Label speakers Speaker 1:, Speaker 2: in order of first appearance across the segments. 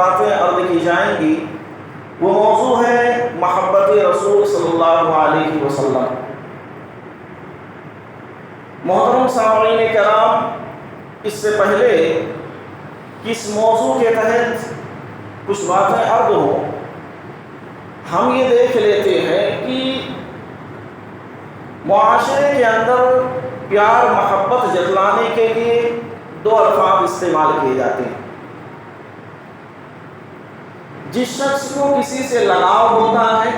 Speaker 1: باتیں عرض کی جائیں گی وہ موضوع ہے محبت رسول صلی اللہ علیہ وسلم۔ محترم سامعین کرام، اس سے پہلے کہ اس موضوع کے تحت کچھ باتیں عرض ہوں، ہم یہ دیکھ لیتے ہیں کہ معاشرے کے اندر پیار محبت جتلانے کے لیے دو الفاظ استعمال کیے جاتے ہیں۔ جس شخص کو کسی سے لگاؤ ہوتا ہے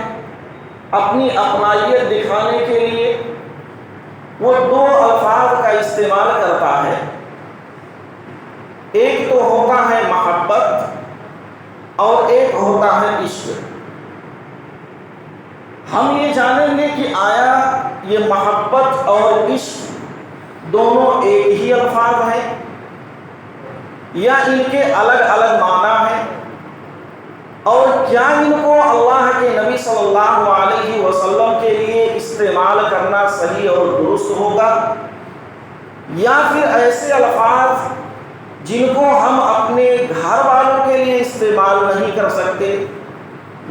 Speaker 1: اپنی اپنائیت دکھانے کے لیے وہ دو الفاظ کا استعمال کرتا ہے، ایک تو ہوتا ہے محبت اور ایک ہوتا ہے عشق۔ ہم یہ جانیں گے کہ آیا یہ محبت اور عشق دونوں ایک ہی الفاظ ہیں یا ان کے الگ الگ معنی ہیں، اور کیا ان کو اللہ کے نبی صلی اللہ علیہ وسلم کے لیے استعمال کرنا صحیح اور درست ہوگا، یا پھر ایسے الفاظ جن کو ہم اپنے گھر والوں کے لیے استعمال نہیں کر سکتے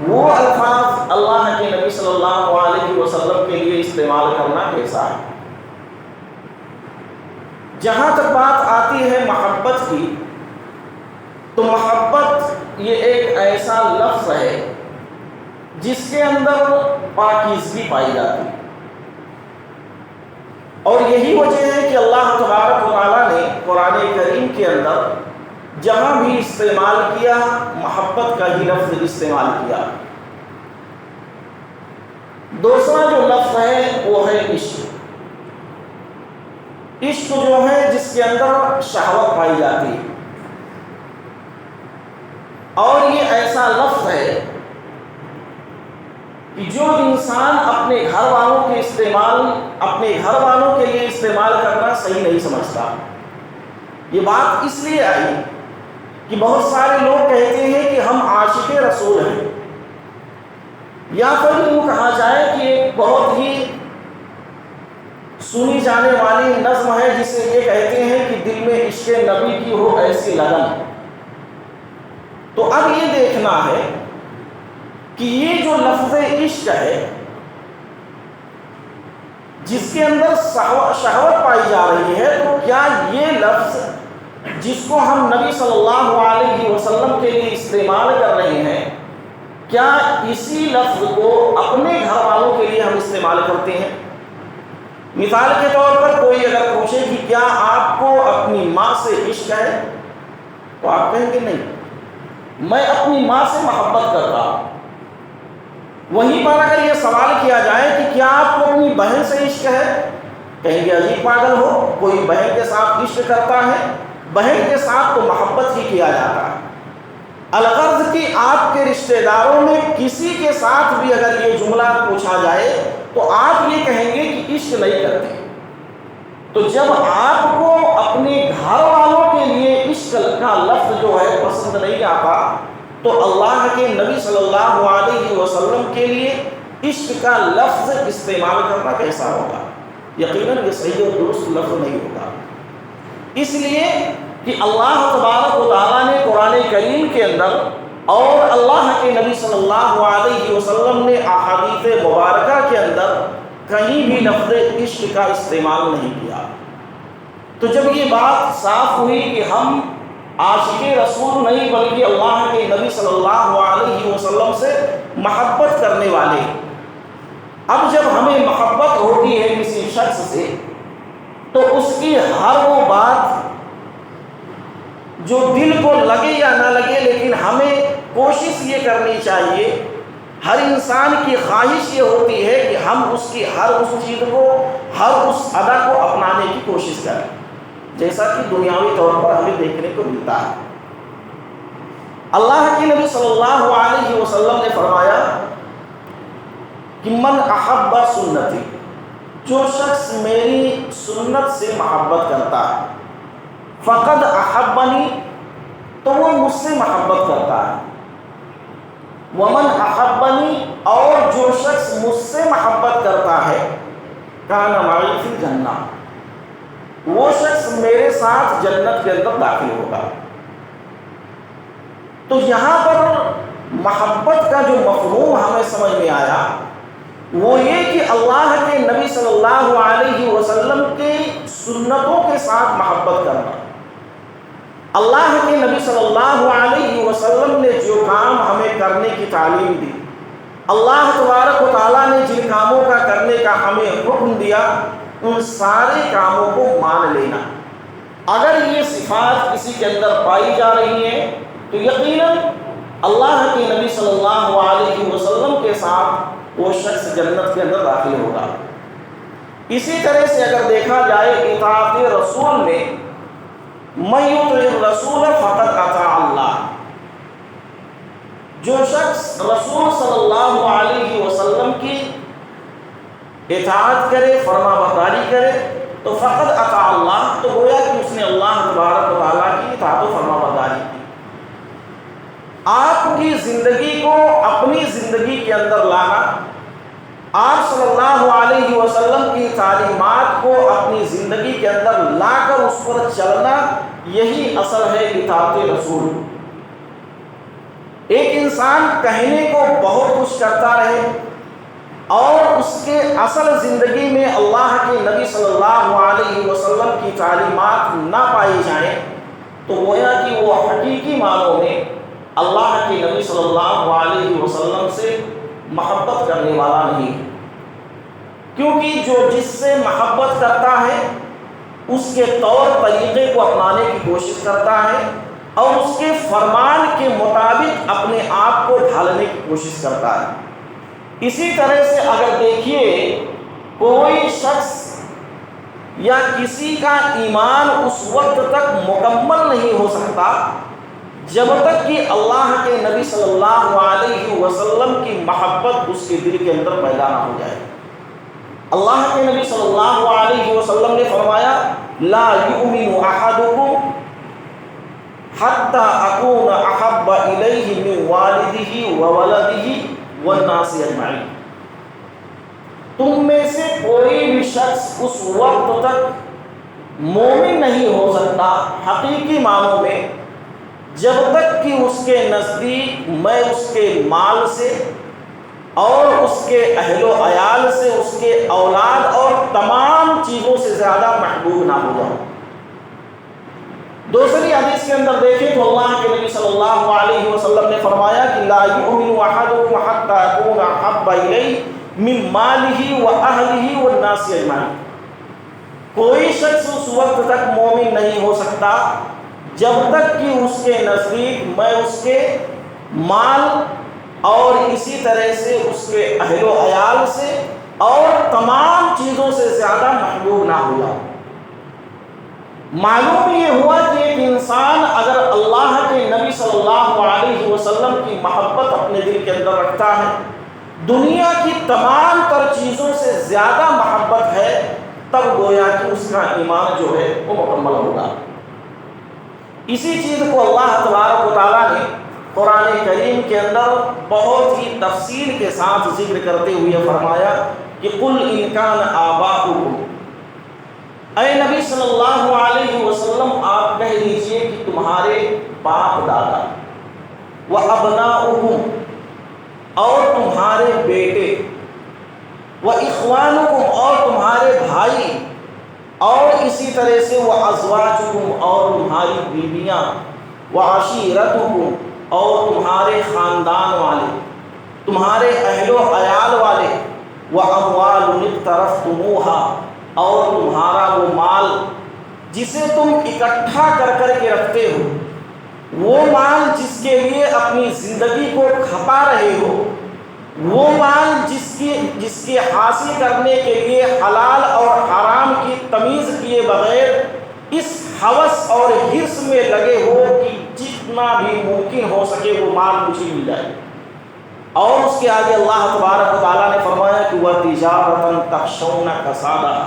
Speaker 1: وہ الفاظ اللہ کے نبی صلی اللہ علیہ وسلم کے لیے استعمال کرنا کیسا ہے؟ جہاں تک بات آتی ہے محبت کی، تو محبت یہ ایک ایسا لفظ ہے جس کے اندر پاکیزگی پائی جاتی ہے، اور یہی وجہ ہے کہ اللہ تبارک و تعالیٰ نے قرآن کریم کے اندر جہاں بھی استعمال کیا محبت کا ہی لفظ استعمال کیا۔ دوسرا جو لفظ ہے وہ ہے عشق۔ عشق جو ہے جس کے اندر شہوت پائی جاتی ہے، اور یہ ایسا لفظ ہے کہ جو انسان اپنے گھر والوں کے لیے استعمال کرنا صحیح نہیں سمجھتا۔ یہ بات اس لیے آئی کہ بہت سارے لوگ کہتے ہیں کہ ہم عاشق رسول ہیں، یا پھر یوں کہا جائے کہ ایک بہت ہی سنی جانے والی نظم ہے جسے یہ کہتے ہیں کہ دل میں عشق نبی کی ہو ایسی لگن۔ تو اب یہ دیکھنا ہے کہ یہ جو لفظ عشق ہے جس کے اندر شہوت پائی جا رہی ہے، تو کیا یہ لفظ جس کو ہم نبی صلی اللہ علیہ وسلم کے لیے استعمال کر رہے ہیں، کیا اسی لفظ کو اپنے گھر والوں کے لیے ہم استعمال کرتے ہیں؟ مثال کے طور پر کوئی اگر پوچھے کہ کیا آپ کو اپنی ماں سے عشق ہے، تو آپ کہیں گے نہیں، میں اپنی ماں سے محبت کرتا ہوں۔ وہیں پر اگر یہ سوال کیا جائے کہ کیا آپ کو اپنی بہن سے عشق ہے، کہیں گے عجیب پاگل ہو، کوئی بہن کے ساتھ عشق کرتا ہے؟ بہن کے ساتھ تو محبت ہی کیا جاتا ہے۔ الغرض کہ آپ کے رشتہ داروں میں کسی کے ساتھ بھی اگر یہ جملہ پوچھا جائے تو آپ یہ کہیں گے کہ عشق نہیں کرتے۔ تو جب آپ کو اپنے گھر والوں کے لیے عشق کا لفظ جو ہے پسند نہیں آتا، تو اللہ کے نبی صلی اللہ علیہ وسلم کے لیے عشق کا لفظ استعمال کرنا کیسا ہوگا؟ یقیناً یہ صحیح اور درست لفظ نہیں ہوگا۔ اس لیے کہ اللہ تبارک و تعالیٰ نے قرآن کریم کے اندر اور اللہ کے نبی صلی اللہ علیہ وسلم نے احادیث مبارکہ کے اندر کہیں بھی لفظ عشق کا استعمال نہیں کیا۔ تو جب یہ بات صاف ہوئی کہ ہم عاشق رسول نہیں بلکہ اللہ کے نبی صلی اللہ علیہ وسلم سے محبت کرنے والے، اب جب ہمیں محبت ہوتی ہے کسی شخص سے تو اس کی ہر وہ بات جو دل کو لگے یا نہ لگے، لیکن ہمیں کوشش یہ کرنی چاہیے، ہر انسان کی خواہش یہ ہوتی ہے کہ ہم اس کی ہر اس چیز کو، ہر اس ادا کو اپنانے کی کوشش کریں، جیسا کہ دنیاوی طور پر ہمیں دیکھنے کو ملتا ہے۔ اللہ کے نبی صلی اللہ علیہ وسلم نے فرمایا کہ من احب سنتی، جو شخص میری سنت سے محبت کرتا ہے، فقد احبنی، تو وہ مجھ سے محبت کرتا ہے، ومن احبنی، اور جو شخص مجھ سے محبت کرتا ہے، کان معی فی الجنہ، وہ شخص میرے ساتھ جنت کے اندر داخل ہوگا۔ تو یہاں پر محبت کا جو مفہوم ہمیں سمجھ میں آیا وہ یہ کہ اللہ کے نبی صلی اللہ علیہ وسلم کے سنتوں کے ساتھ محبت کرنا. اللہ کے نبی صلی اللہ علیہ وسلم نے جو کام ہمیں کرنے کی تعلیم دی، اللہ تبارک و تعالیٰ نے جن کاموں کا کرنے کا ہمیں حکم دیا، ان سارے کاموں کو مان لینا. اگر یہ صفات کسی کے اندر پائی جا رہی ہیں تو یقیناً اللہ کے نبی صلی اللہ علیہ وسلم کے ساتھ وہ شخص جنت کے اندر داخل ہوگا. اسی طرح سے اگر دیکھا جائے اطاعت رسول میں من یطع الرسول فقد اطاع اللہ، جو شخص رسول صلی اللہ علیہ وسلم کی اطاعت کرے، فرما برداری کرے، تو فقد اطاع اللہ، تو گویا کہ اس نے اللہ تبارک و تعالیٰ کی اطاعت و فرما برداری کی. آپ کی زندگی کو اپنی زندگی کے اندر لانا، آپ صلی اللہ علیہ وسلم کی تعلیمات کو اپنی زندگی کے اندر لا کر اس پر چلنا، یہی اصل ہے اطاعت رسول. ایک انسان کہنے کو بہت کچھ کرتا رہے اور اس کے اصل زندگی میں اللہ کے نبی صلی اللہ علیہ وسلم کی تعلیمات نہ پائی جائیں تو گویا کہ وہ حقیقی معنوں میں اللہ کے نبی صلی اللہ علیہ وسلم سے محبت کرنے والا نہیں ہے. کیونکہ جو جس سے محبت کرتا ہے اس کے طور طریقے کو اپنانے کی کوشش کرتا ہے اور اس کے فرمان کے مطابق اپنے آپ کو ڈھالنے کی کوشش کرتا ہے. اسی طرح سے اگر دیکھیے کوئی شخص یا کسی کا ایمان اس وقت تک مکمل نہیں ہو سکتا جب تک کہ اللہ کے نبی صلی اللہ علیہ وسلم کی محبت اس کے دل کے اندر پیدا نہ ہو جائے. اللہ کے نبی صلی اللہ علیہ وسلم نے فرمایا لا یؤمن احدکم حتی اکون احب الیہ من والدہ وولدہ والناس اجمعین. تم میں سے کوئی بھی شخص اس وقت تک مومن نہیں ہو سکتا حقیقی معنوں میں جب تک کہ اس کے نزدیک میں اس کے مال سے اور اس کے اہل و عیال سے، اس کے اولاد اور تمام چیزوں سے زیادہ محبوب نہ ہو جاؤں. دوسری حدیث کے اندر دیکھیں تو اللہ کے نبی صلی اللہ علیہ وسلم نے فرمایا کہ لا یؤمن احدکم حتی اکون احب الیہ من مالہ واہلہ والناس اجمعین. کوئی شخص اس وقت تک مومن نہیں ہو سکتا جب تک کہ اس کے نزدیک میں اس کے مال اور اسی طرح سے اس کے اہل و عیال سے اور تمام چیزوں سے زیادہ محبوب نہ ہو جاؤں. معلوم یہ ہوا کہ ایک انسان اگر اللہ کے نبی صلی اللہ علیہ وسلم کی محبت اپنے دل کے اندر رکھتا ہے، دنیا کی تمام تر چیزوں سے زیادہ محبت ہے، تب گویا کہ اس کا ایمان جو ہے وہ مکمل ہوگا. اسی چیز کو اللہ تبارک و تعالیٰ نے قرآن کریم کے اندر بہت ہی تفصیل کے ساتھ ذکر کرتے ہوئے فرمایا کہ قل ان کان آباؤکم، اے نبی صلی اللہ علیہ وسلم آپ کہہ دیجئے کہ تمہارے باپ دادا، وابناؤکم اور تمہارے بیٹے، واخوانکم اور تمہارے بھائی، اور اسی طرح سے وازواجکم اور تمہاری بیویاں، وعشیرتکم اور تمہارے خاندان والے، تمہارے اہل و عیال والے، واموال اقترفتموها اور تمہارا وہ مال جسے تم اکٹھا کر کر کے رکھتے ہو، وہ مال جس کے لیے اپنی زندگی کو کھپا رہے ہو، وہ مال جس کے حاصل کرنے کے لیے حلال اور حرام کی تمیز کیے بغیر اس ہوس اور حرص میں لگے ہو کہ جتنا بھی ممکن ہو سکے وہ مال مجھے مل جائے. اور اس کے آگے اللہ تبارک و تعالیٰ نے فرمایا کہ وَتِجَارَةً تَخْشَوْنَ كَسَادَهَا،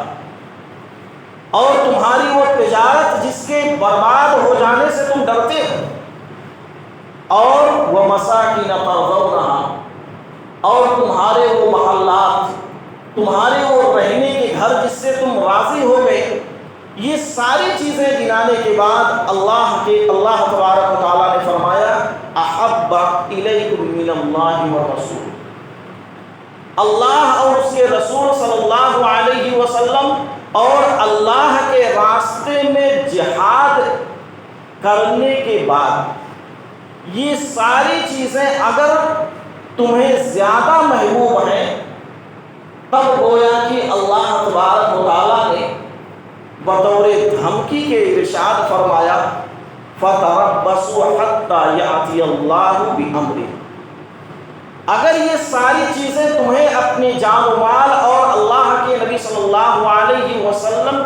Speaker 1: اور تمہاری وہ تجارت جس کے برباد ہو جانے سے تم ڈرتے ہو، اور وَمَسَاكِنَ تَرْضَوْنَهَا اور تمہارے وہ محلات، تمہارے وہ رہنے کے گھر جس سے تم راضی ہو گئے. یہ ساری چیزیں گنانے کے بعد اللہ تبارک و تعالیٰ نے فرمایا اللہ والرسول، اللہ اور اس کے رسول صلی اللہ علیہ وسلم اور اللہ کے راستے میں جہاد کرنے کے بعد یہ ساری چیزیں اگر تمہیں زیادہ محبوب ہیں، تب گویا کہ اللہ تبارک و تعالیٰ نے بطور دھمکی کے ارشاد فرمایا فَتَرَبَّصُوا حَتَّى يَأْتِيَ اللَّهُ بِأَمْرِهِ۔ اگر یہ ساری چیزیں تمہیں اپنی جان و مال اور اللہ کے نبی صلی اللہ علیہ وسلم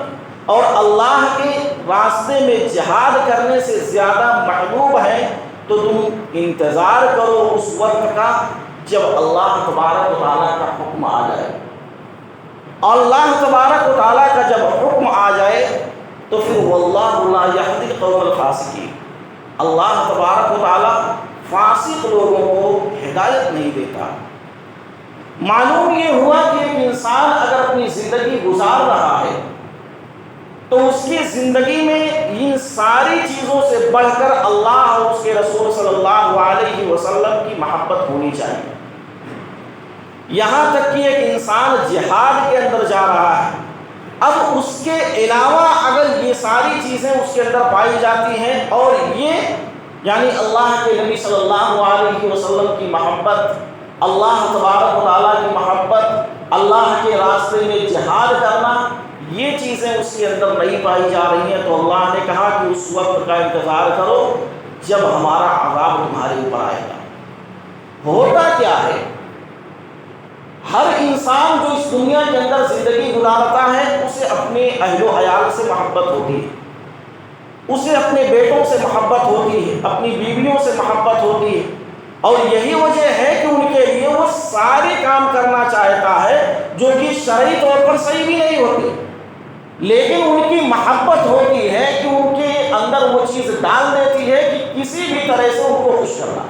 Speaker 1: اور اللہ کے راستے میں جہاد کرنے سے زیادہ محبوب ہیں، تو تم انتظار کرو اس وقت کا جب اللہ تبارک و تعالیٰ کا حکم آ جائے۔ اللہ تبارک و تعالیٰ کا جب حکم آ جائے تو پھر واللہ لا یہدی القوم الفاسقین، اللہ تبارک و تعالیٰ فاسق لوگوں کو ہدایت نہیں دیتا۔ معلوم یہ ہوا کہ ایک انسان اگر اپنی زندگی گزار رہا ہے تو اس کی زندگی میں ان ساری چیزوں سے بڑھ کر اللہ اور اس کے رسول صلی اللہ علیہ وسلم کی محبت ہونی چاہیے۔ یہاں تک کہ ایک انسان جہاد کے اندر جا رہا ہے، اب اس کے علاوہ اگر یہ ساری چیزیں اس کے اندر پائی جاتی ہیں اور یہ یعنی اللہ کے نبی صلی اللہ علیہ وسلم کی محبت، اللہ تبارک و تعالیٰ کی محبت، اللہ کے راستے میں جہاد کرنا، یہ چیزیں اس کے اندر نہیں پائی جا رہی ہیں، تو اللہ نے کہا کہ اس وقت کا انتظار کرو جب ہمارا عذاب تمہارے اوپر آئے گا۔ ہوتا کیا ہے، ہر انسان جو اس دنیا کے اندر زندگی گزارتا ہے اسے اپنے اہل و عیال سے محبت ہوتی ہے، اسے اپنے بیٹوں سے محبت ہوتی ہے، اپنی بیویوں سے محبت ہوتی ہے، اور یہی وجہ ہے کہ ان کے لیے وہ سارے کام کرنا چاہتا ہے جو کہ شرعی طور پر صحیح بھی نہیں ہوتی، لیکن ان کی محبت ہوتی ہے کہ ان کے اندر وہ چیز ڈال دیتی ہے کہ کسی بھی طرح سے ان کو خوش کرنا،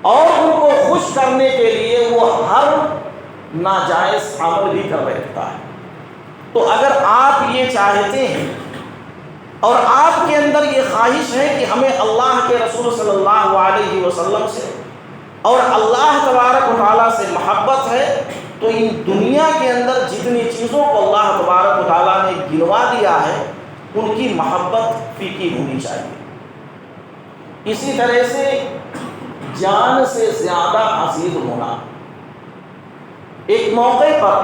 Speaker 1: اور ان کو خوش کرنے کے لیے وہ ہر ناجائز عمل بھی کر رہتا ہے۔ تو اگر آپ یہ چاہتے ہیں اور آپ کے اندر یہ خواہش ہے کہ ہمیں اللہ کے رسول صلی اللہ علیہ وسلم سے اور اللہ تبارک و تعالیٰ سے محبت ہے، تو ان دنیا کے اندر جتنی چیزوں کو اللہ تبارک و تعالیٰ نے گنوا دیا ہے ان کی محبت فیکی ہونی چاہیے۔ اسی طرح سے جان سے زیادہ عزیز ہونا۔ ایک موقع پر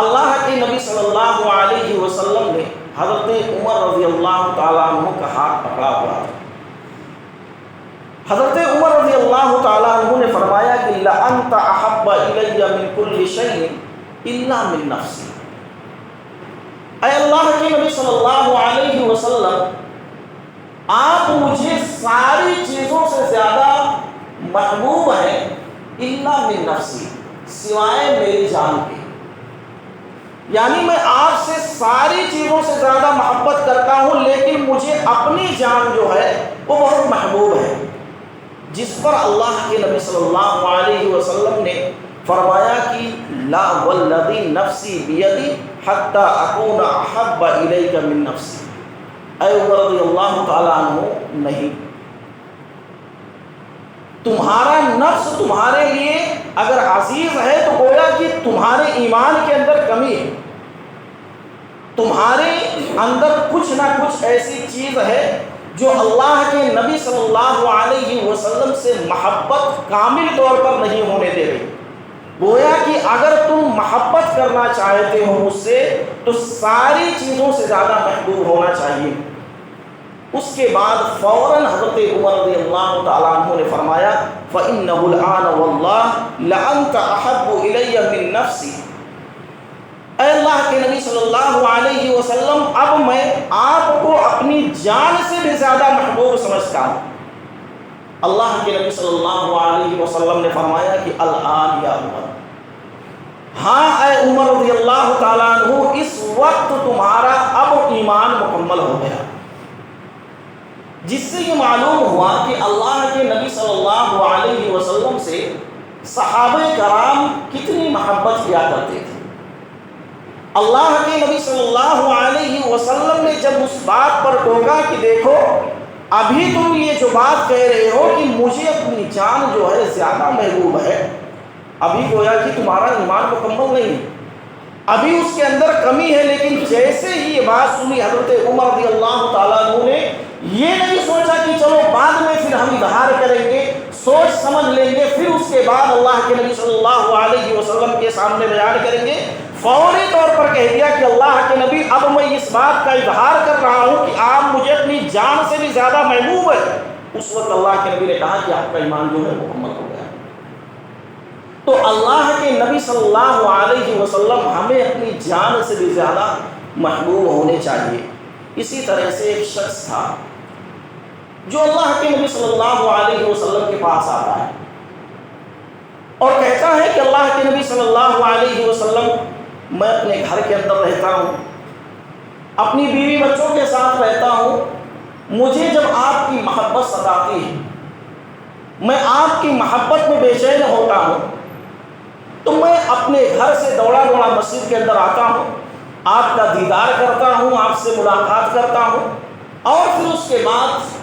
Speaker 1: اللہ کے نبی صلی اللہ علیہ وسلم نے حضرت عمر رضی اللہ تعالیٰ عنہ کا ہاتھ پکڑا ہوا تھا۔ حضرت عمر رضی اللہ تعالیٰ عنہ نے فرمایا کہ لَأَنْتَ أَحَبَّ إِلَيَّ مِنْ كُلِّ شَيْءٍ إِلَّا مِنْ نَفْسِي۔ اے اللہ کے نبی صلی اللہ علیہ وسلم، آپ مجھے ساری چیزوں سے زیادہ محبوب ہیں الا من نفسی، سوائے میری جان کے۔ یعنی میں آپ سے ساری چیزوں سے زیادہ محبت کرتا ہوں، لیکن مجھے اپنی جان جو ہے وہ بہت محبوب ہے، جس پر اللہ کے نبی صلی اللہ علیہ وسلم نے فرمایا کہ لا والذی نفسی بیدی حتی اکون احب الیک من نفسی۔ اے عمر رضی اللہ تعالیٰ عنہ، نہیں، تمہارا نفس تمہارے لیے اگر عزیز ہے تو گویا کہ تمہارے ایمان کے اندر کمی ہے، تمہارے اندر کچھ نہ کچھ ایسی چیز ہے جو اللہ کے نبی صلی اللہ علیہ وسلم سے محبت کامل طور پر نہیں ہونے دے رہی۔ گویا کہ اگر تم محبت کرنا چاہتے ہو مجھ سے تو ساری چیزوں سے زیادہ محبوب ہونا چاہیے۔ اس کے بعد فوراً حضرت عمر رضی اللہ تعالیٰ عنہ نے فرمایا فَإِنَّهُ الْآنَ وَاللَّهِ لَأَنْتَ أَحَبُّ إِلَيَّ مِن نَفْسِي۔ اے اللہ کے نبی صلی اللہ علیہ وسلم، اب میں آپ کو اپنی جان سے بھی زیادہ محبوب سمجھتا ہوں۔ اللہ کے نبی صلی اللہ علیہ وسلم نے فرمایا کہ الآن یا عمر، ہاں اے عمر رضی اللہ تعالیٰ عنہ، اس وقت تمہارا اب ایمان مکمل ہو گیا۔ جس سے یہ معلوم ہوا کہ اللہ کے نبی صلی اللہ علیہ وسلم سے صحابہ کرام کتنی محبت کیا کرتے تھے۔ اللہ کے نبی صلی اللہ علیہ وسلم نے جب اس بات پر ٹوکا کہ دیکھو ابھی تم یہ جو بات کہہ رہے ہو کہ مجھے اپنی جان جو ہے زیادہ محبوب ہے، ابھی گویا کہ تمہارا ایمان مکمل نہیں ہے، ابھی اس کے اندر کمی ہے۔ لیکن جیسے ہی یہ بات سنی حضرت عمر رضی اللہ تعالیٰ عنہ نے یہ نہیں سوچا کہ چلو بعد میں پھر ہم اظہار کریں گے، سوچ سمجھ لیں گے، پھر اس کے بعد اللہ کے نبی صلی اللہ علیہ وسلم کے سامنے بیان کریں گے، فوری طور پر کہہ دیا کہ اللہ کے نبی اب میں اس بات کا اظہار کر رہا ہوں کہ آپ مجھے اپنی جان سے بھی زیادہ محبوب ہے۔ اس وقت اللہ کے نبی نے کہا کہ آپ کا ایمان جو ہے مکمل ہو گیا۔ تو اللہ کے نبی صلی اللہ علیہ وسلم ہمیں اپنی جان سے بھی زیادہ محبوب ہونے چاہیے۔ اسی طرح سے ایک شخص تھا جو اللہ کے نبی صلی اللہ علیہ وسلم کے پاس آتا ہے اور کہتا ہے کہ اللہ کے نبی صلی اللہ علیہ وسلم، میں اپنے گھر کے اندر رہتا ہوں، اپنی بیوی بچوں کے ساتھ رہتا ہوں، مجھے جب آپ کی محبت ستاتی ہے، میں آپ کی محبت میں بے چین ہوتا ہوں، تو میں اپنے گھر سے دوڑا مسجد کے اندر آتا ہوں، آپ کا دیدار کرتا ہوں، آپ سے ملاقات کرتا ہوں، اور پھر اس کے بعد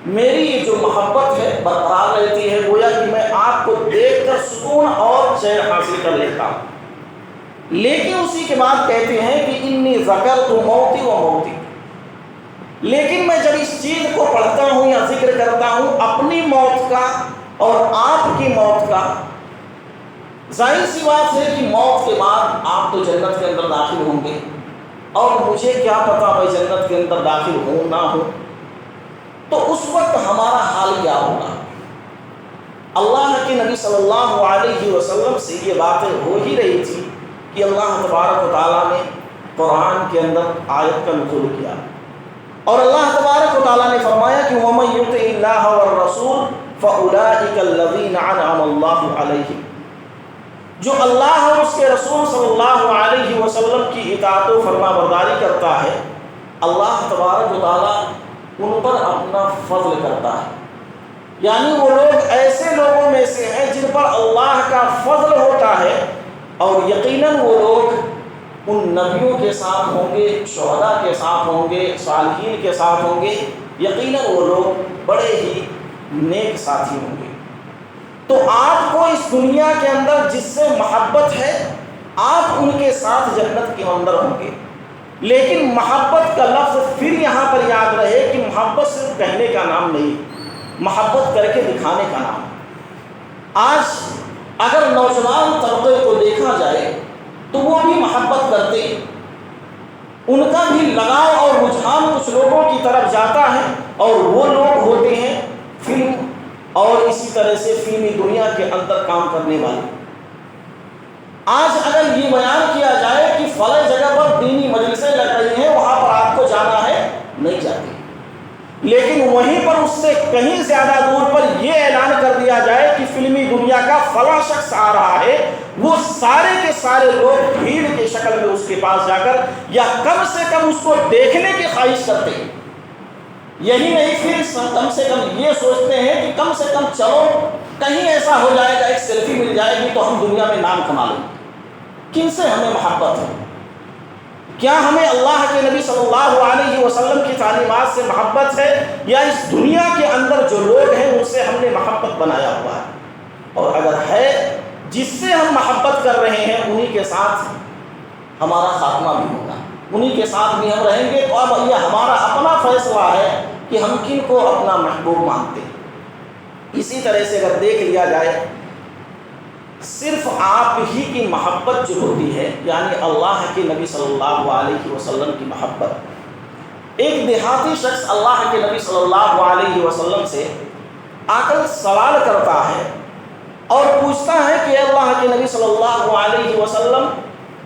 Speaker 1: میری یہ جو محبت ہے برقرار رہتی ہے، گویا کہ میں آپ کو دیکھ کر سکون اور چین حاصل کر لیتا ہوں۔ لیکن اسی کے بعد کہتے ہیں کہ انی ذکرت موتی و موتی، لیکن میں جب اس چیز کو پڑھتا ہوں یا ذکر کرتا ہوں اپنی موت کا اور آپ کی موت کا، ظاہر سی بات ہے کہ موت کے بعد آپ تو جنت کے اندر داخل ہوں گے، اور مجھے کیا پتا میں جنت کے اندر داخل ہوں نہ ہوں، تو اس وقت ہمارا حال کیا ہوگا؟ اللہ کے نبی صلی اللہ علیہ وسلم سے یہ باتیں ہو ہی رہی تھی کہ اللہ تبارک و تعالیٰ نے قرآن کے اندر آیت کا نزول کیا، اور اللہ تبارک و تعالیٰ نے فرمایا کہ وَمَن يُطِعِ اللَّهَ وَالرَّسُولَ فَأُولَٰئِكَ الَّذِينَ أَنْعَمَ اللَّهُ عَلَيْهِمْ، جو اللہ اور اس کے رسول صلی اللہ علیہ وسلم کی اطاعت و فرما برداری کرتا ہے، اللہ تبارک و تعالیٰ ان پر اپنا فضل کرتا ہے۔ یعنی وہ لوگ ایسے لوگوں میں سے ہیں جن پر اللہ کا فضل ہوتا ہے، اور یقیناً وہ لوگ ان نبیوں کے ساتھ ہوں گے، شہداء کے ساتھ ہوں گے، صالحین کے ساتھ ہوں گے، یقیناً وہ لوگ بڑے ہی نیک ساتھی ہوں گے۔ تو آپ کو اس دنیا کے اندر جس سے محبت ہے، آپ ان کے ساتھ جنت کے اندر ہوں گے۔ لیکن محبت کا لفظ پھر یہاں پر یاد رہے کہ محبت صرف کہنے کا نام نہیں، محبت کر کے دکھانے کا نام۔ آج اگر نوجوان طبقے کو دیکھا جائے تو وہ بھی محبت کرتے ہیں، ان کا بھی لگاؤ اور رجحان کچھ لوگوں کی طرف جاتا ہے، اور وہ لوگ ہوتے ہیں فلم اور اسی طرح سے فلمی دنیا کے اندر کام کرنے والے۔ آج اگر یہ بیان کیا جائے کہ فلاں جگہ پر دینی مجلسیں لگ رہی ہیں، وہاں پر آپ کو جانا ہے، نہیں جاتے، لیکن وہیں پر اس سے کہیں زیادہ دور پر یہ اعلان کر دیا جائے کہ فلمی دنیا کا فلاں شخص آ رہا ہے، وہ سارے کے سارے لوگ بھیڑ کے شکل میں اس کے پاس جا کر یا کم سے کم اس کو دیکھنے کی خواہش کرتے ہیں۔ یہی نہیں، پھر کم سے کم یہ سوچتے ہیں کہ کم سے کم چلو کہیں ایسا ہو جائے گا، ایک سیلفی مل جائے گی تو ہم دنیا میں نام کما لیں۔ کن سے ہمیں محبت ہے؟ کیا ہمیں اللہ کے نبی صلی اللہ علیہ وسلم کی تعلیمات سے محبت ہے، یا اس دنیا کے اندر جو لوگ ہیں ان سے ہم نے محبت بنایا ہوا ہے؟ اور اگر ہے جس سے ہم محبت کر رہے ہیں انہی کے ساتھ ہمارا خاتمہ بھی ہوگا، انہی کے ساتھ بھی ہم رہیں گے۔ تو اب یہ ہمارا اپنا فیصلہ ہے کہ ہم کن کو اپنا محبوب مانتے ہیں۔ اسی طرح سے اگر دیکھ لیا جائے، صرف آپ ہی کی محبت جو ہوتی ہے، یعنی اللہ کے نبی صلی اللہ علیہ وسلم کی محبت، ایک دیہاتی شخص اللہ کے نبی صلی اللہ علیہ وسلم سے آ کر سوال کرتا ہے اور پوچھتا ہے کہ اے اللہ کے نبی صلی اللہ علیہ وسلم،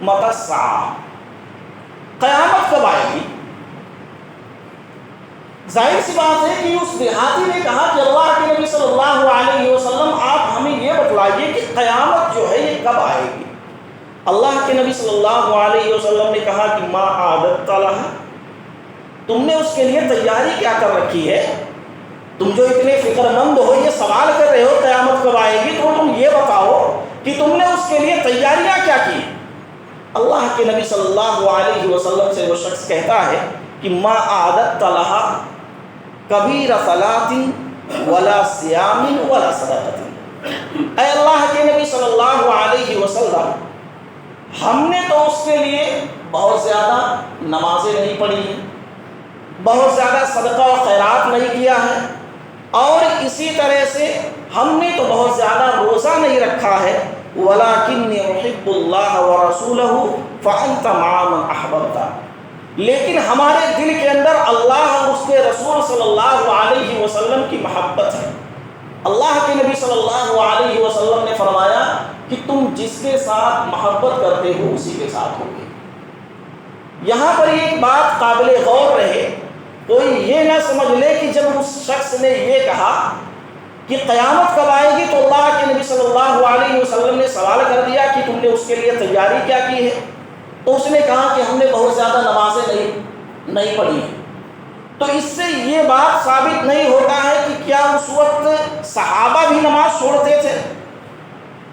Speaker 1: متی الساعہ، قیامت کب آئے گی؟ ظاہر سی بات ہے کہ اس دیہاتی نے کہا کہ اللہ کے نبی صلی اللہ علیہ وسلم آپ ہمیں یہ بتلائیے کہ قیامت جو ہے یہ کب آئے گی؟ اللہ کے نبی صلی اللہ علیہ وسلم نے کہا کہ ما اعددت لها، تم نے اس کے لیے تیاری کیا کر رکھی ہے؟ تم جو اتنے فکر مند ہو، یہ سوال کر رہے ہو قیامت کب آئے گی، تو تم یہ بتاؤ کہ تم نے اس کے لیے تیاریاں کیا کی؟ اللہ کے نبی صلی اللہ علیہ وسلم سے وہ شخص کہتا ہے کہ ما اعددت لها، کبیر صلاۃ ولا صیام ولا صدقۃ۔ اے اللہ کے نبی صلی اللہ علیہ وسلم، ہم نے تو اس کے لیے بہت زیادہ نمازیں نہیں پڑھی ہیں، بہت زیادہ صدقہ و خیرات نہیں کیا ہے، اور اسی طرح سے ہم نے تو بہت زیادہ روزہ نہیں رکھا ہے، وَلَكِنِّي أُحِبُّ اللَّهَ وَرَسُولَهُ فَأَنْتَ مَعَ مَنْ أَحْبَبْتَ۔ لیکن ہمارے دل کے اندر اللہ اور اس کے رسول صلی اللہ علیہ وسلم کی محبت ہے۔ اللہ کے نبی صلی اللہ علیہ وسلم نے فرمایا کہ تم جس کے ساتھ محبت کرتے ہو اسی کے ساتھ ہوگے۔ یہاں پر ایک بات قابل غور رہے، کوئی یہ نہ سمجھ لے کہ جب اس شخص نے یہ کہا کہ قیامت کب آئے گی، تو اللہ کے نبی صلی اللہ علیہ وسلم نے سوال کر دیا کہ تم نے اس کے لیے تیاری کیا کی ہے؟ تو اس نے کہا کہ ہم نے بہت زیادہ نمازیں نہیں پڑھی ہیں۔ تو اس سے یہ بات ثابت نہیں ہوتا ہے کہ کیا اس وقت صحابہ بھی نماز چھوڑتے تھے؟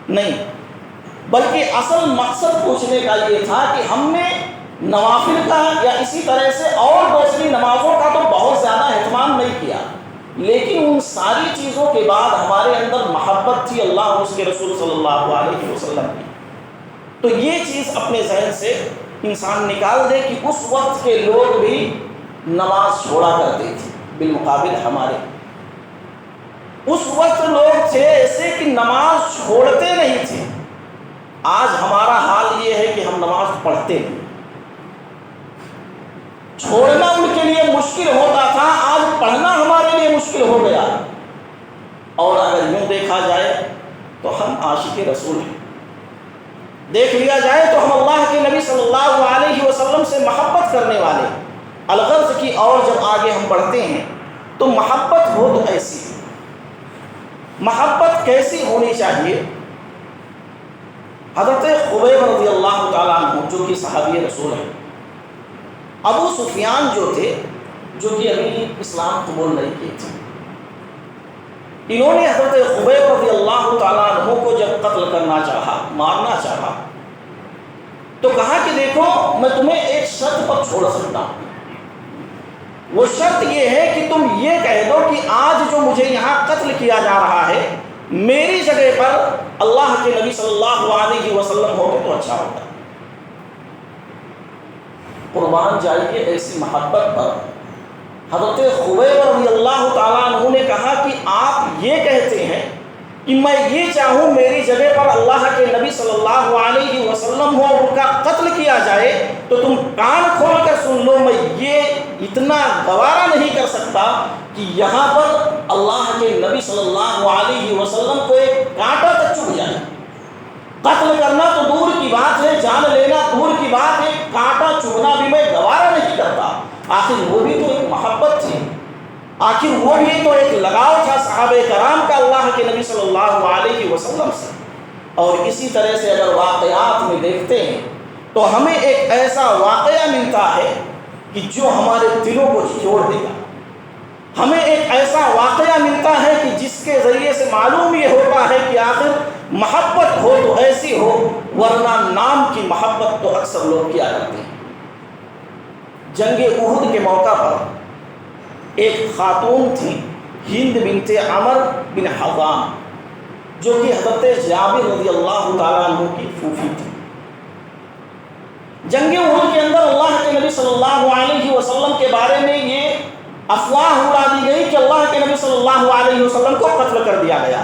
Speaker 1: نہیں، بلکہ اصل مقصد پوچھنے کا یہ تھا کہ ہم نے نوافل کا یا اسی طرح سے اور دوسری نمازوں کا تو بہت زیادہ اہتمام نہیں کیا، لیکن ان ساری چیزوں کے بعد ہمارے اندر محبت تھی اللہ اور اس کے رسول صلی اللہ علیہ وسلم کی۔ تو یہ چیز اپنے ذہن سے انسان نکال دے کہ اس وقت کے لوگ بھی نماز چھوڑا کرتے تھے، بالمقابل ہمارے اس وقت لوگ تھے ایسے کہ نماز چھوڑتے نہیں تھے۔ آج ہمارا حال یہ ہے کہ ہم نماز پڑھتے نہیں، چھوڑنا ان کے لیے مشکل ہوتا تھا، آج پڑھنا ہمارے لیے مشکل ہو گیا۔ اور اگر یوں دیکھا جائے تو ہم عاشق رسول ہیں، دیکھ لیا جائے تو ہم اللہ کے نبی صلی اللہ علیہ وسلم سے محبت کرنے والے، الغرض کی اور جب آگے ہم بڑھتے ہیں تو محبت ہو تو ایسی ہے۔ محبت کیسی ہونی چاہیے؟ حضرت خبیب رضی اللہ تعالیٰ عنہ جو کہ صحابی رسول ہیں، ابو سفیان جو تھے، جو کہ ابھی اسلام قبول نہیں کیے تھے، انہوں نے حضرت خبیب رضی اللہ تعالیٰ عنہ کو جب قتل کرنا چاہا، مارنا چاہا، تو کہا کہ دیکھو میں تمہیں ایک شرط پر چھوڑ سکتا ہوں، وہ شرط یہ ہے کہ تم یہ کہہ دو کہ آج جو مجھے یہاں قتل کیا جا رہا ہے میری جگہ پر اللہ کے نبی صلی اللہ علیہ وسلم ہوتے تو اچھا ہوتا۔ قربان جائیے ایسی محبت پر حضرت خبیب رضی اللہ تعالیٰ عنہ نے کہا کہ آپ یہ کہتے ہیں کہ میں یہ چاہوں میری جگہ پر اللہ کے نبی صلی اللہ علیہ وسلم ہو اور ان کا قتل کیا جائے تو تم کان کھول کر سن لو، میں یہ اتنا گوارا نہیں کر سکتا کہ یہاں پر اللہ کے نبی صلی اللہ علیہ وسلم کو ایک کانٹا تک چبھ جائے۔ قتل کرنا تو دور کی بات ہے، جان لینا دور کی بات ہے، کانٹا چبھنا بھی میں گوارا نہیں کرتا۔ آخر وہ بھی تو ایک محبت تھی، آخر وہ بھی تو ایک لگاؤ تھا صحابہ کرام کا اللہ کے نبی صلی اللہ علیہ وسلم سے۔ اور اسی طرح سے اگر واقعات میں دیکھتے ہیں تو ہمیں ایک ایسا واقعہ ملتا ہے کہ جو ہمارے دلوں کو جوڑ دے گا، ہمیں ایک ایسا واقعہ ملتا ہے کہ جس کے ذریعے سے معلوم یہ ہوتا ہے کہ آخر محبت ہو تو ایسی ہو، ورنہ نام کی محبت تو اکثر لوگ کیا کرتے ہیں۔ جنگ احد کے موقع پر ایک خاتون تھی ہند بنت عمر بن حضام، جو کہ حضرت جابر رضی اللہ تعالیٰ عنہ کی پھوپھی تھی۔ جنگ احد کے اندر اللہ کے نبی صلی اللہ علیہ وسلم کے بارے میں یہ افواہ اڑا دی گئی کہ اللہ کے نبی صلی اللہ علیہ وسلم کو قتل کر دیا گیا۔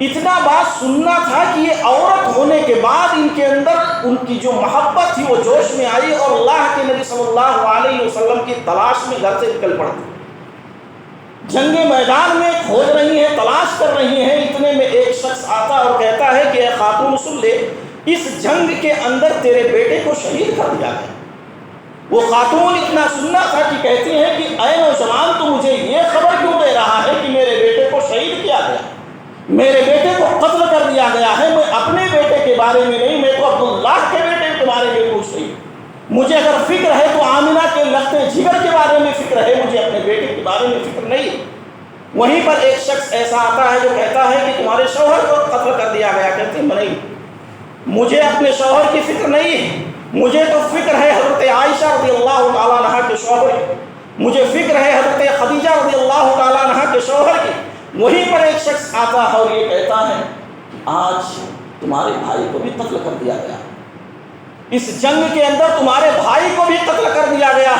Speaker 1: اتنا بات سننا تھا کہ یہ عورت ہونے کے بعد ان کے اندر ان کی جو محبت تھی وہ جوش میں آئی اور اللہ کے نبی صلی اللہ علیہ وسلم کی تلاش میں گھر سے نکل پڑتی، جنگ میدان میں کھوج رہی ہیں، تلاش کر رہی ہیں۔ اتنے میں ایک شخص آتا اور کہتا ہے کہ اے خاتون سن لے، اس جنگ کے اندر تیرے بیٹے کو شہید کر دیا گیا۔ وہ خاتون اتنا سننا تھا کہ کہتی ہیں کہ اے نوجوان تو مجھے یہ خبر کیوں دے رہا ہے کہ میرے بیٹے کو شہید کیا گیا، میرے بیٹے کو قتل کر دیا گیا ہے؟ میں اپنے بیٹے کے بارے میں نہیں، میں تو عبداللہ کے بیٹے کے بارے میں پوچھ رہی ہوں۔ مجھے اگر فکر ہے تو آمنہ کے لختے جگر کے بارے میں فکر ہے، مجھے اپنے بیٹے کے بارے میں فکر نہیں۔ وہیں پر ایک شخص ایسا آتا ہے جو کہتا ہے کہ تمہارے شوہر کو قتل کر دیا گیا۔ کہتے ہیں نہیں، مجھے اپنے شوہر کی فکر نہیں ہے، مجھے تو فکر ہے حضرت عائشہ رضی اللہ تعالیٰ عنہا کے شوہر، مجھے فکر ہے حضرت خدیجہ رضی اللہ تعالیٰ عنہ کے شوہر کی، وہیں پر ایک شخص آتا ہے اور یہ کہتا ہے کہ آج تمہارے بھائی کو بھی قتل کر دیا گیا، اس جنگ کے اندر تمہارے بھائی کو بھی قتل کر دیا گیا۔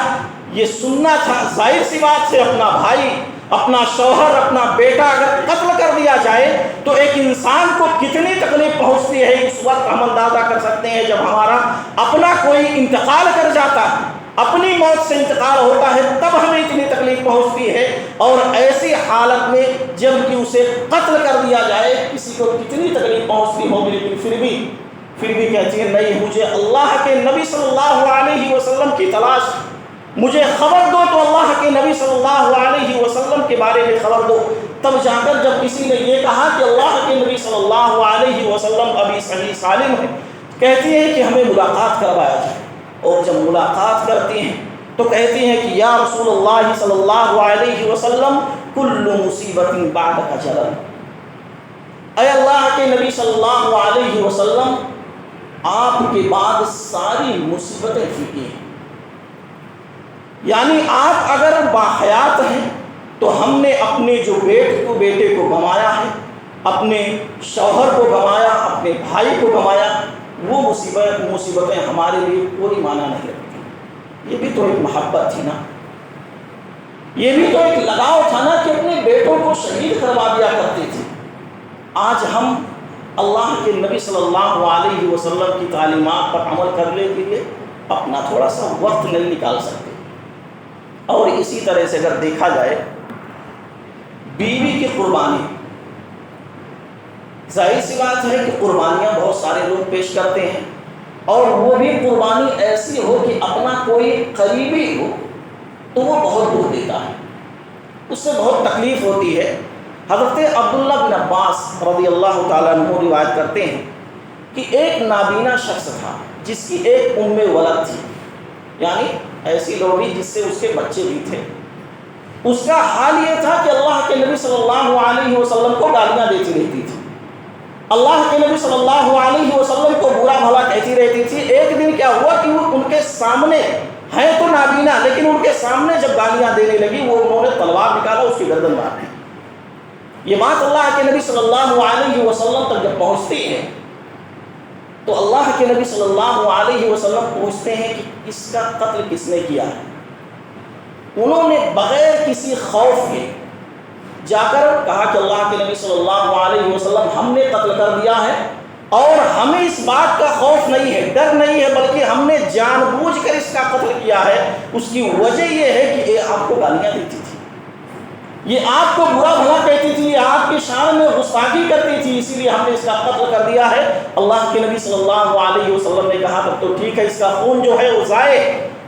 Speaker 1: یہ سننا تھا، ظاہر سی بات ہے، اپنا بھائی، اپنا شوہر، اپنا بیٹا اگر قتل کر دیا جائے تو ایک انسان کو کتنی تکلیف پہنچتی ہے، اس وقت ہم اندازہ کر سکتے ہیں جب ہمارا اپنا کوئی انتقال کر جاتا ہے، اپنی موت سے انتقال ہوتا ہے، تب ہمیں اتنی تکلیف پہنچتی ہے، اور ایسی حالت میں جب کہ اسے قتل کر دیا جائے کسی کو کتنی تکلیف پہنچتی ہوگی، لیکن پھر بھی کہتی ہے نہیں، مجھے اللہ کے نبی صلی اللہ علیہ وسلم کی تلاش، مجھے خبر دو تو اللہ کے نبی صلی اللہ علیہ وسلم کے بارے میں خبر دو۔ تب جا کر جب کسی نے یہ کہا کہ اللہ کے نبی صلی اللہ علیہ وسلم ابھی صحیح سالم ہے، کہتی ہیں کہ ہمیں ملاقات کروایا جائے، اور جب ملاقات کرتی ہیں تو کہتی ہیں کہ یا رسول اللہ صلی اللہ علیہ وسلم کل مصیبت بعدک اجل، اے اللہ کے نبی صلی اللہ علیہ وسلم آپ کے بعد ساری مصیبتیں پھیکی ہیں، یعنی آپ اگر باحیات ہیں تو ہم نے اپنے جو بیٹے کو گنوایا ہے، اپنے شوہر کو گنوایا، اپنے بھائی کو گنوایا، وہ مصیبتیں ہمارے لیے کوئی معنی نہیں رکھتی۔ یہ بھی تو ایک محبت تھی نا، یہ بھی تو ایک لگاؤ تھا نا کہ اپنے بیٹوں کو شہید کروا دیا کرتے تھے۔ آج ہم اللہ کے نبی صلی اللہ علیہ وسلم کی تعلیمات پر عمل کرنے کے لیے اپنا تھوڑا سا وقت نہیں نکال سکتے۔ اور اسی طرح سے اگر دیکھا جائے بیوی کی قربانی، ظاہر سی بات ہے کہ قربانیاں بہت سارے لوگ پیش کرتے ہیں، اور وہ بھی قربانی ایسی ہو کہ اپنا کوئی قریبی ہو تو وہ بہت دکھ دیتا ہے، اس سے بہت تکلیف ہوتی ہے۔ حضرت عبداللہ بن عباس رضی اللہ تعالیٰ عنہ روایت کرتے ہیں کہ ایک نابینا شخص تھا جس کی ایک ام ولد تھی، یعنی ایسی لوڑی جس سے اس کے بچے بھی تھے۔ اس کا حال یہ تھا کہ اللہ کے نبی صلی اللہ علیہ وسلم کو گالیاں دیتی رہتی تھی، اللہ کے نبی صلی اللہ علیہ وسلم کو برا بھلا کہتی رہتی تھی۔ ایک دن کیا ہوا کہ وہ ان کے سامنے ہیں تو نابینا، لیکن ان کے سامنے جب گالیاں دینے لگی، وہ انہوں نے تلوار نکالا، اس کی گردن مار دی۔ یہ بات اللہ کے نبی صلی اللہ علیہ وسلم تک جب پہنچتی ہے تو اللہ کے نبی صلی اللہ علیہ وسلم پوچھتے ہیں کہ اس کا قتل کس نے کیا ہے؟ انہوں نے بغیر کسی خوف کے جا کر کہا کہ اللہ کے نبی صلی اللہ علیہ وسلم ہم نے قتل کر دیا ہے، اور ہمیں اس بات کا خوف نہیں ہے، ڈر نہیں ہے، بلکہ ہم نے جان بوجھ کر اس کا قتل کیا ہے۔ اس کی وجہ یہ ہے کہ یہ آپ کو گالیاں دیتی تھی، یہ آپ کو برا بھلا کہتی تھی، یہ آپ کی شان میں گستاخی کرتی تھی، اسی لیے ہم نے اس کا قتل کر دیا ہے۔ اللہ کے نبی صلی اللہ علیہ وسلم نے کہا تب تو ٹھیک ہے، اس کا خون جو ہے وہ ضائع،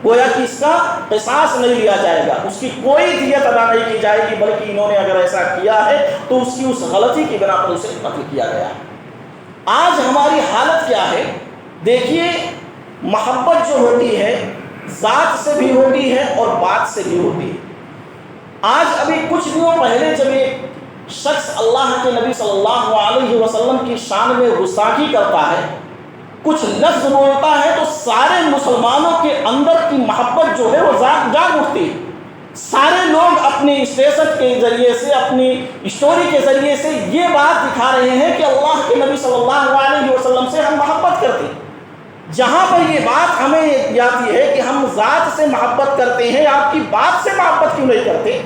Speaker 1: گویا کہ اس کا قصاص نہیں لیا جائے گا، اس کی کوئی دیت ادا نہیں کی جائے گی، بلکہ انہوں نے اگر ایسا کیا ہے تو اس کی اس غلطی کی بنا پر اسے قتل کیا گیا ہے۔ آج ہماری حالت کیا ہے؟ دیکھیے، محبت جو ہوتی ہے ذات سے بھی ہوتی ہے اور بات سے بھی ہوتی ہے۔ آج ابھی کچھ دنوں پہلے جب ایک شخص اللہ کے نبی صلی اللہ علیہ وسلم کی شان میں گستاخی کرتا ہے، کچھ لفظ بولتا ہے، تو سارے مسلمانوں کے اندر کی محبت جو ہے وہ جاگ اٹھتی ہے۔ سارے لوگ اپنی اسٹیٹس کے ذریعے سے، اپنی اسٹوری کے ذریعے سے یہ بات دکھا رہے ہیں کہ اللہ کے نبی صلی اللہ علیہ وسلم سے ہم محبت کرتے ہیں۔ جہاں پر یہ بات ہمیں آتی ہے کہ ہم ذات سے محبت کرتے ہیں، آپ کی بات سے محبت کیوں نہیں کرتے؟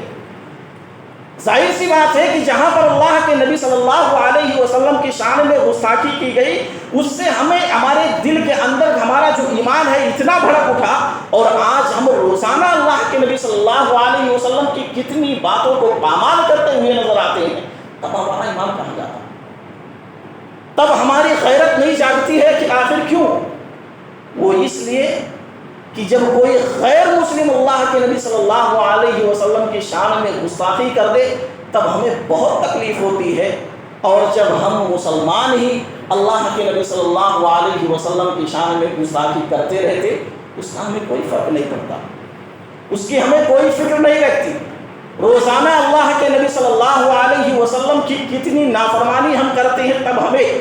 Speaker 1: ظاہر سی بات ہے کہ جہاں پر اللہ کے نبی صلی اللہ علیہ وسلم کی شان میں گستاخی کی گئی، اس سے ہمیں ہمارے دل کے اندر ہمارا جو ایمان ہے اتنا بھڑک اٹھا، اور آج ہم روزانہ اللہ کے نبی صلی اللہ علیہ وسلم کی کتنی باتوں کو پامال کرتے ہوئے نظر آتے ہیں، تب ہمارا ایمان کہاں جاتا؟ تب ہماری غیرت نہیں جاگتی ہے کہ آخر کیوں؟ وہ اس لیے کہ جب کوئی غیر مسلم اللہ کے نبی صلی اللہ علیہ وسلم کی شان میں گستاخی کر دے تب ہمیں بہت تکلیف ہوتی ہے، اور جب ہم مسلمان ہی اللہ کے نبی صلی اللہ علیہ وسلم کی شان میں گستاخی کرتے رہتے، اس کا ہمیں کوئی فرق نہیں پڑتا، اس کی ہمیں کوئی فکر نہیں رہتی۔ روزانہ اللہ کے نبی صلی اللہ علیہ وسلم کی کتنی نافرمانی ہم کرتے ہیں، تب ہمیں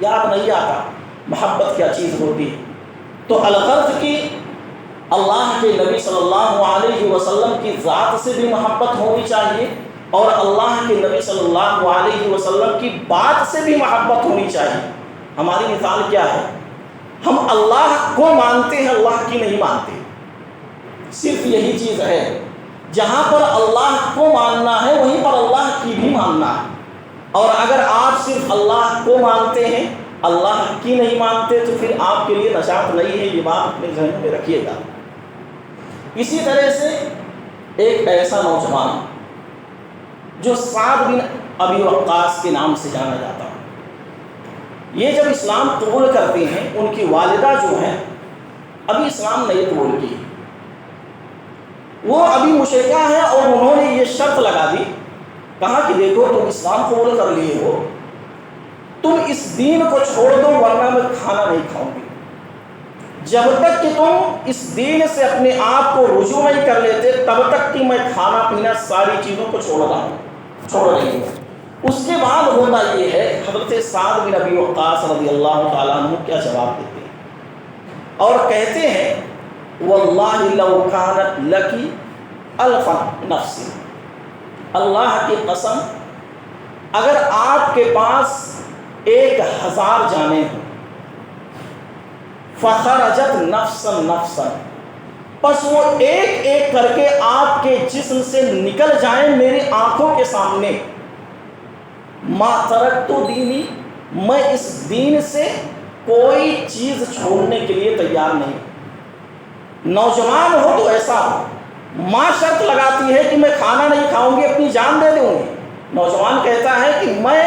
Speaker 1: یاد نہیں آتا محبت کیا چیز ہوتی ہے۔ تو الغرض کی اللہ کے نبی صلی اللہ علیہ وسلم کی ذات سے بھی محبت ہونی چاہیے اور اللہ کے نبی صلی اللہ علیہ وسلم کی بات سے بھی محبت ہونی چاہیے۔ ہماری مثال کیا ہے؟ ہم اللہ کو مانتے ہیں، اللہ کی نہیں مانتے۔ صرف یہی چیز ہے، جہاں پر اللہ کو ماننا ہے وہیں پر اللہ کی بھی ماننا ہے۔ اور اگر آپ صرف اللہ کو مانتے ہیں، اللہ کی نہیں مانتے، تو پھر آپ کے لیے نجات نہیں ہے۔ یہ بات اپنے ذہن میں رکھیے گا۔ اسی طرح سے ایک ایسا نوجوان جو سعد بن ابی وقاص کے نام سے جانا جاتا ہے، یہ جب اسلام قبول کرتے ہیں، ان کی والدہ جو ہیں ابھی اسلام نہیں قبول کی، وہ ابھی مشرکہ ہیں، اور انہوں نے یہ شرط لگا دی، کہا کہ دیکھو تم اسلام قبول کر لیے ہو، تم اس دین کو چھوڑ دو ورنہ میں کھانا نہیں کھاؤں گی۔ جب تک کہ تم اس دین سے اپنے آپ کو رجوع نہیں کر لیتے تب تک کہ میں کھانا پینا ساری چیزوں کو چھوڑ رہی ہوں۔ اس کے بعد ہوتا یہ ہے، حضرت سعد بن ابی وقاص رضی اللہ تعالیٰ عنہ کیا جواب دیتے ہیں اور کہتے ہیں واللہ لو کانت لکی الف نفس، اللہ کی قسم اگر آپ کے پاس 1000 جانیں ہوں، فخرجت نفسا نفسا، پس وہ ایک ایک کر کے آپ کے جسم سے نکل جائیں میری آنکھوں کے سامنے، ما ترکت دینی، میں اس دین سے کوئی چیز چھوڑنے کے لیے تیار نہیں۔ نوجوان ہو تو ایسا ہو، ماں شرط لگاتی ہے کہ میں کھانا نہیں کھاؤں گی، اپنی جان دے دوں گی۔ نوجوان کہتا ہے کہ میں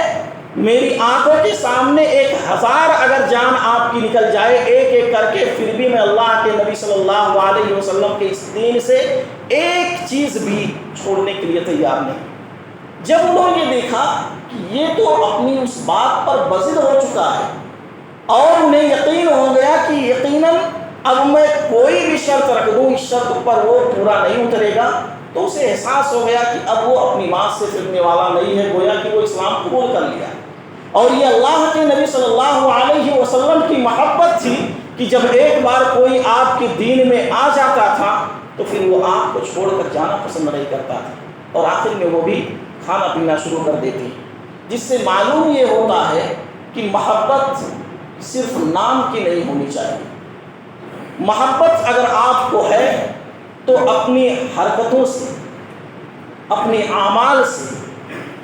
Speaker 1: میری آنکھوں کے سامنے 1000 اگر جان آپ کی نکل جائے ایک ایک کر کے، پھر بھی میں اللہ کے نبی صلی اللہ علیہ وسلم کے اس دین سے ایک چیز بھی چھوڑنے کے لیے تیار نہیں۔ جب انہوں نے یہ دیکھا کہ یہ تو اپنی اس بات پر بضد ہو چکا ہے اور انہیں یقین ہو گیا کہ یقیناً اب میں کوئی بھی شرط رکھ دوں اس شرط پر وہ پورا نہیں اترے گا، تو اسے احساس ہو گیا کہ اب وہ اپنی ماں سے پھرنے والا نہیں ہے، گویا کہ وہ اسلام قبول کر لیا۔ اور یہ اللہ کے نبی صلی اللہ علیہ وسلم کی محبت تھی کہ جب ایک بار کوئی آپ کے دین میں آ جاتا تھا تو پھر وہ آپ کو چھوڑ کر جانا پسند نہیں کرتا تھا، اور آخر میں وہ بھی کھانا پینا شروع کر دیتی، جس سے معلوم یہ ہوتا ہے کہ محبت صرف نام کی نہیں ہونی چاہیے۔ محبت اگر آپ کو ہے تو اپنی حرکتوں سے، اپنے اعمال سے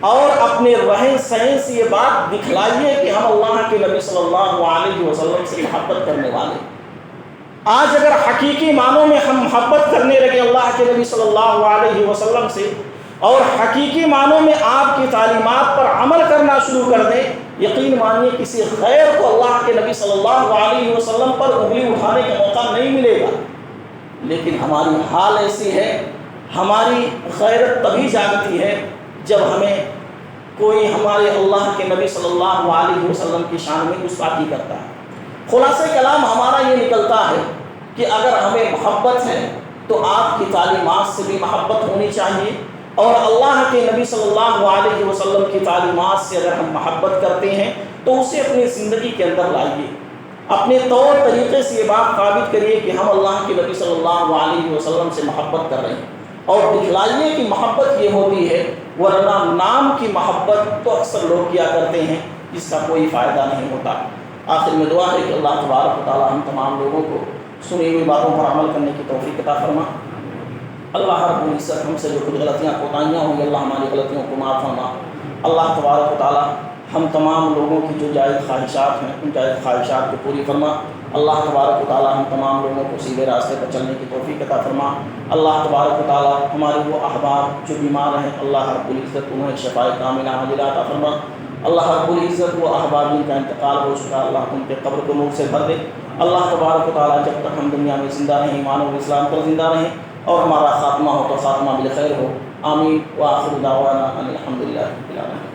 Speaker 1: اور اپنے رہن سہن سے یہ بات دکھلائیے کہ ہم اللہ کے نبی صلی اللہ علیہ وسلم سے محبت کرنے والے۔ آج اگر حقیقی معنوں میں ہم محبت کرنے لگے اللہ کے نبی صلی اللہ علیہ وسلم سے اور حقیقی معنوں میں آپ کی تعلیمات پر عمل کرنا شروع کر دیں، یقین مانیے کسی غیر کو اللہ کے نبی صلی اللہ علیہ وسلم پر انگلی اٹھانے کا موقع نہیں ملے گا۔ لیکن ہماری حال ایسی ہے، ہماری غیرت تبھی جاگتی ہے جب ہمیں کوئی ہمارے اللہ کے نبی صلی اللہ علیہ وسلم کی شان میں گستاخی کرتا ہے۔ خلاصہ کلام ہمارا یہ نکلتا ہے کہ اگر ہمیں محبت ہے تو آپ کی تعلیمات سے بھی محبت ہونی چاہیے، اور اللہ کے نبی صلی اللہ علیہ وسلم کی تعلیمات سے اگر ہم محبت کرتے ہیں تو اسے اپنی زندگی کے اندر لائیے، اپنے طور طریقے سے یہ بات ثابت کریے کہ ہم اللہ کے نبی صلی اللہ علیہ وسلم سے محبت کر رہے ہیں، اور دکھلائیے کہ محبت یہ ہوتی ہے، ورنہ نام کی محبت تو اکثر لوگ کیا کرتے ہیں جس کا کوئی فائدہ نہیں ہوتا۔ آخر میں دعا ہے کہ اللہ تبارک و تعالی ہم تمام لوگوں کو سنی ہوئی باتوں پر عمل کرنے کی توفیق عطا فرما۔ اللہ رب العزت ہم سے جو کچھ غلطیاں کوتاہیاں ہوں گی اللہ ہماری غلطیوں کو معاف فرما۔ اللہ تبارک و تعالی ہم تمام لوگوں کی جو جائز خواہشات ہیں ان جائز خواہشات کو پوری فرما۔ اللہ تبارک و تعالی ہم تمام لوگوں کو سیدھے راستے پر چلنے کی توفیق عطا فرما۔ اللہ تبارک و تعالی ہمارے وہ احباب جو بیمار ہیں اللہ رب العزت انہیں شفائے کاملہ عاجلہ عطا فرما۔ اللہ رب العزت وہ احباب جن کا انتقال ہو چکا اللہ ان کے قبر کو نور سے بھر دے۔ اللہ تبارک و تعالی جب تک ہم دنیا میں زندہ رہیں ایمان و اسلام پر زندہ رہیں اور ہمارا خاتمہ ہو تو خاتمہ بالخیر ہو۔ آمین وآخر دعوانا ان الحمدللہ رب العالمین۔